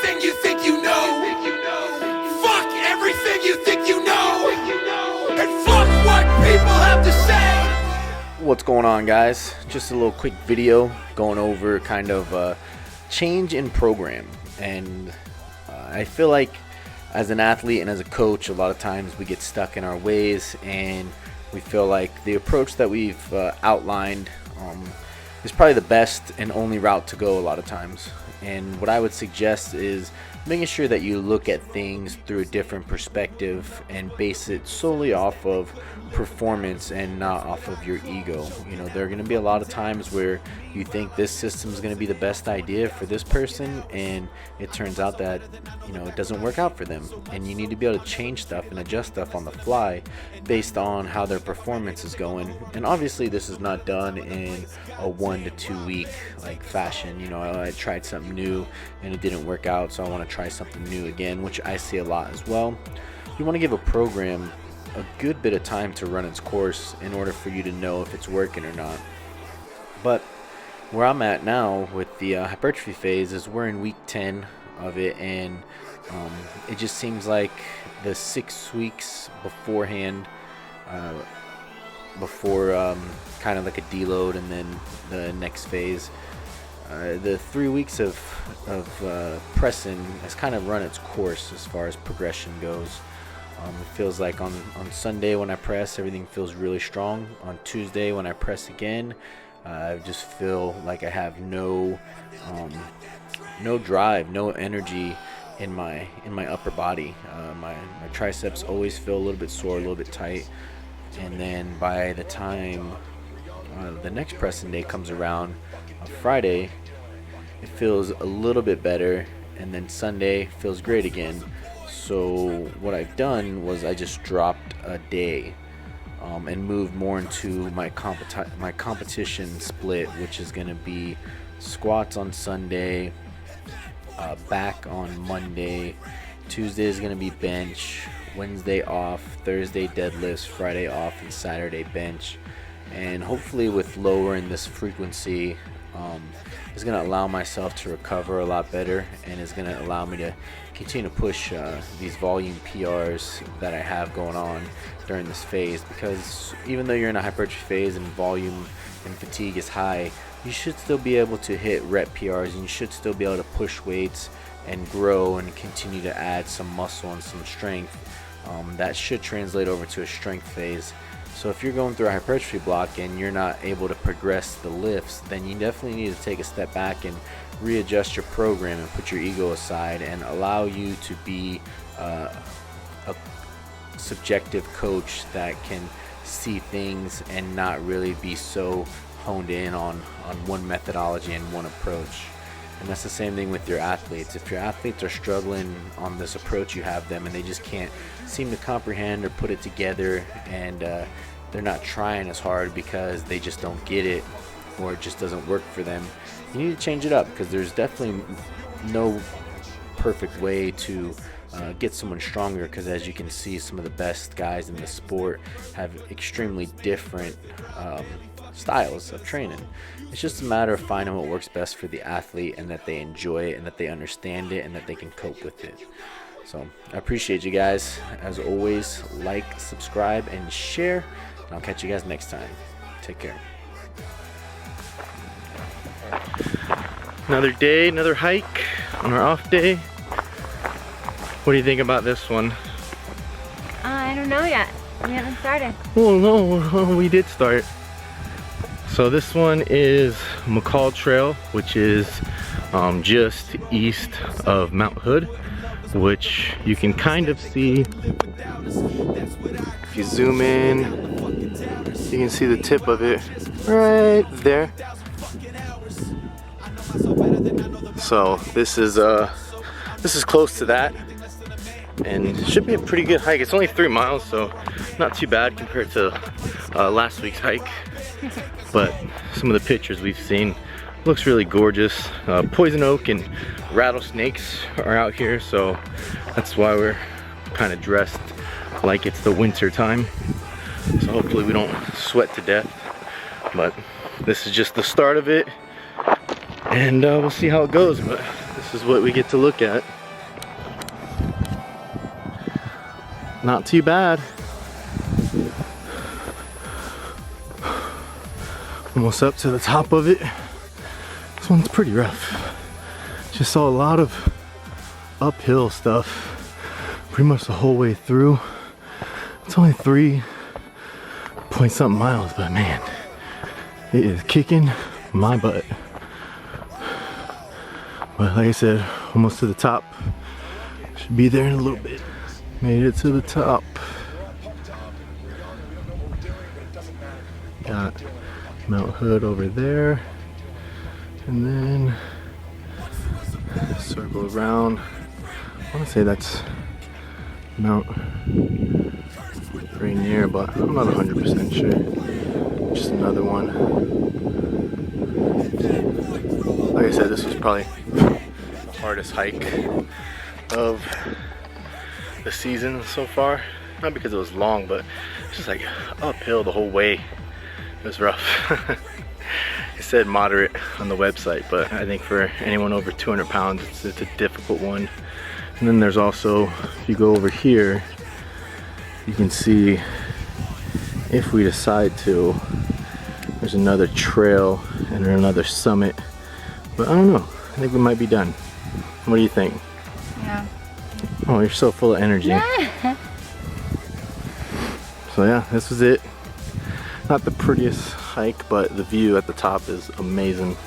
everything you think you know. Fuck everything you think you know. And fuck what people have to say. What's going on, guys? Just a little quick video going over kind of a change in program. And I feel like as an athlete and as a coach, a lot of times we get stuck in our ways and we feel like the approach that we've outlined is probably the best and only route to go a lot of times. And what I would suggest is making sure that you look at things through a different perspective and base it solely off of performance and not off of your ego. You know, there are going to be a lot of times where you think this system is going to be the best idea for this person, and it turns out that, you know, it doesn't work out for them, and you need to be able to change stuff and adjust stuff on the fly based on how their performance is going. And obviously this is not done in a 1 to 2 week like fashion. You know, I tried something new and it didn't work out, so I want to try something new again, which I see a lot as well. You want to give a program a good bit of time to run its course in order for you to know if it's working or not. But where I'm at now with the hypertrophy phase is we're in week 10 of it, and it just seems like the 6 weeks beforehand, before kind of like a deload and then the next phase, the 3 weeks of pressing has kind of run its course as far as progression goes. It feels like on Sunday when I press, everything feels really strong. On Tuesday when I press again, I just feel like I have no drive, no energy in my upper body. My triceps always feel a little bit sore, a little bit tight. And then by the time the next pressing day comes around, on Friday, it feels a little bit better, and then Sunday feels great again. So what I've done was I just dropped a day and moved more into my competition split, which is going to be squats on Sunday, back on Monday, Tuesday is going to be bench, Wednesday off, Thursday deadlifts, Friday off, and Saturday bench. And hopefully with lowering this frequency, is going to allow myself to recover a lot better, and is going to allow me to continue to push these volume PRs that I have going on during this phase. Because even though you're in a hypertrophy phase and volume and fatigue is high, you should still be able to hit rep PRs, and you should still be able to push weights and grow and continue to add some muscle and some strength. That should translate over to a strength phase. So if you're going through a hypertrophy block and you're not able to progress the lifts, then you definitely need to take a step back and readjust your program and put your ego aside and allow you to be a subjective coach that can see things and not really be so honed in on one methodology and one approach. And that's the same thing with your athletes. If your athletes are struggling on this approach you have them and they just can't seem to comprehend or put it together, and they're not trying as hard because they just don't get it or it just doesn't work for them, you need to change it up, because there's definitely no perfect way to get someone stronger, because as you can see, some of the best guys in the sport have extremely different styles of training. It's just a matter of finding what works best for the athlete, and that they enjoy it, and that they understand it, and that they can cope with it. So I appreciate you guys. As always, like, subscribe, and share, and I'll catch you guys next time. Take care. Another day, another hike on our off day. What do you think about this one? I don't know yet. We haven't started. Oh no, we did start. So this one is McCall Trail, which is just east of Mount Hood, which you can kind of see. If you zoom in, you can see the tip of it right there. So this is close to that, and should be a pretty good hike. It's only 3 miles, so not too bad compared to last week's hike. But some of the pictures we've seen looks really gorgeous. Poison oak and rattlesnakes are out here, so that's why we're kind of dressed like it's the winter time. So hopefully we don't sweat to death. But this is just the start of it, and we'll see how it goes. But this this is what we get to look at. Not too bad. Almost up to the top of it. This one's pretty rough. Just saw a lot of uphill stuff pretty much the whole way through. It's only 3-point-something miles, but man, it is kicking my butt. But like I said, almost to the top. Should be there in a little bit. Made it to the top. Got Mount Hood over there. And then circle around. I want to say that's Mount Rainier, but I'm not 100% sure. Just another one. Like I said, this was probably the hardest hike of the season so far. Not because it was long, but it's just like uphill the whole way. It was rough. It said moderate on the website, but I think for anyone over 200 pounds, it's a difficult one. And then there's also, if you go over here, you can see if we decide to, there's another trail and another summit. But I don't know, I think we might be done. What do you think? Yeah. Oh, you're so full of energy. So yeah, this was it. Not the prettiest hike, but the view at the top is amazing.